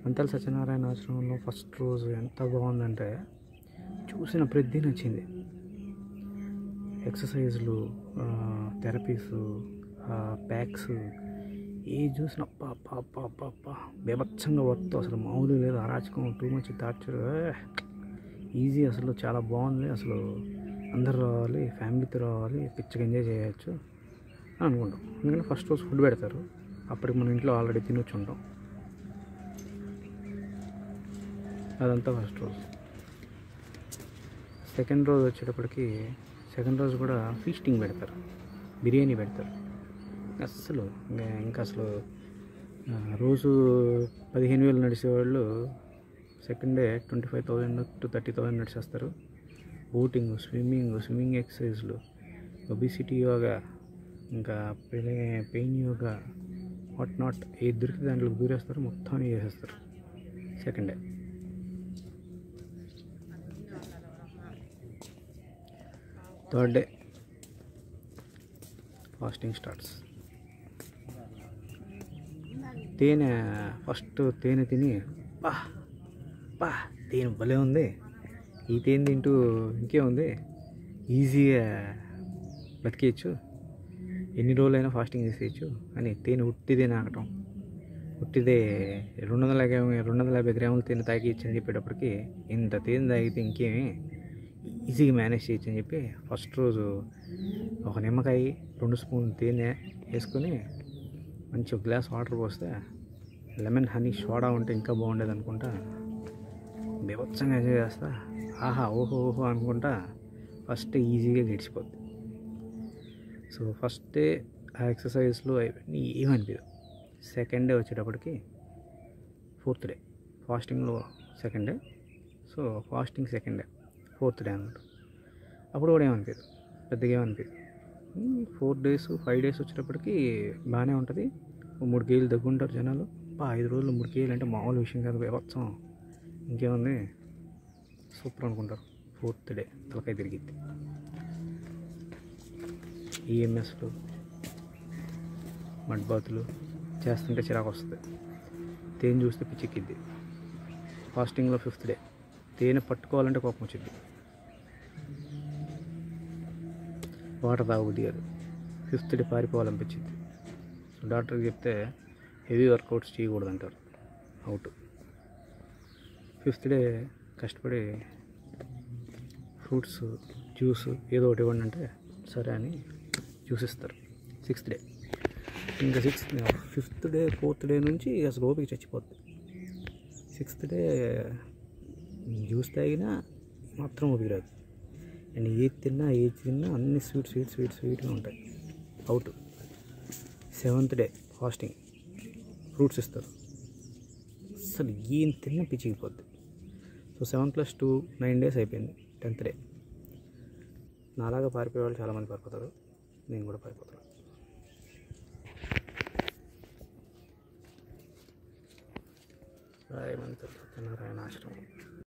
మంతెల సత్యనారాయణ ఆశ్రమంలో ఫస్ట్ రోజు ఎంత బాగుందంటే చూసిన ప్రతి నచ్చింది. ఎక్సర్సైజ్లు, థెరపీస్, ప్యాక్స్ ఏది చూసిన అప్ప బీభత్సంగా వర్త్, అసలు మామూలు లేదు. అరాచకం, టూ మచ్ టార్చర్, ఈజీ. అసలు చాలా బాగుంది. అసలు అందరు రావాలి, ఫ్యామిలీతో రావాలి, పిచ్చగా ఎంజాయ్ చేయొచ్చు అని అనుకుంటాం. ఎందుకంటే ఫస్ట్ రోజు ఫుడ్ పెడతారు, అప్పటికి మన ఇంట్లో ఆల్రెడీ తినొచ్చు ఉంటాం. అదంతా ఫస్ట్ రోజు. సెకండ్ రోజు వచ్చేటప్పటికి, సెకండ్ రోజు కూడా ఫీస్టింగ్ పెడతారు, బిర్యానీ పెడతారు. అస్సలు ఇంకా అసలు రోజు 15,000 నడిచేవాళ్ళు సెకండ్ డే 25,000 to 30,000 నడిచేస్తారు. బోటింగ్, స్విమ్మింగ్ ఎక్సర్సైజ్లు, ఒబిసిటీ యోగా, ఇంకా పెయిన్ యోగా, వాట్ నాట్ ఏది దొరికితే దాంట్లో దూరేస్తారు, మొత్తం చేసేస్తారు second day. Third day fasting starts. తేనె తిని తేనె భలే ఉంది, ఈ తేనె తింటూ ఇంకేముంది, ఈజీగా బతికేయచ్చు, ఎన్ని రోజులైనా ఫాస్టింగ్ చేసేయచ్చు అని తేనె ఉట్టిదే నాకటం. ఉట్టిదే 250 గ్రాముల తేనె తాగిచ్చు అని చెప్పేటప్పటికి, ఇంత తేనె తాగితే ఇంకేమి ఈజీగా మేనేజ్ చేయొచ్చు అని చెప్పి ఫస్ట్ రోజు ఒక నిమ్మకాయ, 2 స్పూన్లు తేనె వేసుకొని మంచి ఒక గ్లాస్ వాటర్ పోస్తే, లెమన్ హనీ సోడా ఉంటే ఇంకా బాగుండేది అనుకుంటా, బీభత్సంగా ఎంజాయ్ చేస్తా, ఓహో అనుకుంటా ఫస్ట్ ఈజీగా గడిచిపోద్ది. సో ఫస్ట్ డే ఆ ఎక్సర్సైజ్లు అవన్నీ ఏమనిపించదు. సెకండ్ డే వచ్చేటప్పటికి, ఫోర్త్ డే ఫాస్టింగ్లో second day, so fasting second day, fourth day అనమాట. అప్పుడు కూడా ఏమనిపించదు, పెద్దగా ఏమనిపించదు. 4 days 5 days వచ్చేటప్పటికి బాగానే ఉంటుంది. 3 kg తగ్గుంటారు జనాలు. 5 రోజులు 3 kg అంటే మామూలు విషయం కాదు, బీభత్సం. ఇంకేముంది, సూపర్ అనుకుంటారు. ఫోర్త్ డే తలకాయ తిరిగిద్ది. ఈఎంఎస్లు, మడ్ బాతులు చేస్తుంటే చిరాకు వస్తుంది, తేనె చూస్తే పిచ్చెక్కిద్ది. ఫాస్టింగ్లో ఫిఫ్త్ డే తేనె పట్టుకోవాలంటే కోపం వచ్చింది, వాటర్ తాగబుద్ది కాదు. Fifth day పారిపోవాలనిపించింది. సో డాక్టర్కి చెప్తే హెవీ వర్కౌట్స్ చేయకూడదు అంటారు, అవుట్. ఫిఫ్త్ డే కష్టపడి ఫ్రూట్స్, జ్యూస్ ఏదో ఒకటి ఇవ్వండి అంటే సరే అని జ్యూస్ ఇస్తారు. సిక్స్త్ డే ఇంకా ఫిఫ్త్ డే ఫోర్త్ డే నుంచి అసలు ఓపిక చచ్చిపోద్ది. సిక్స్త్ డే జ్యూస్ తాగినా మాత్రం ఓపిక రాదు. అండ్ ఏది తిన్నా అన్ని స్వీట్గా ఉంటాయి, out. Seventh day fasting, fruits ఇస్తారు. అసలు ఏం తిన్నా పిచ్చిగిపోద్ది. సో 7+2 9 days అయిపోయింది. 10th డే నాలాగా పారిపోయే వాళ్ళు చాలామంది పారిపోతారు, నేను కూడా పారిపోతాను. మంతెల సత్యనారాయణ ఆశ్రమం.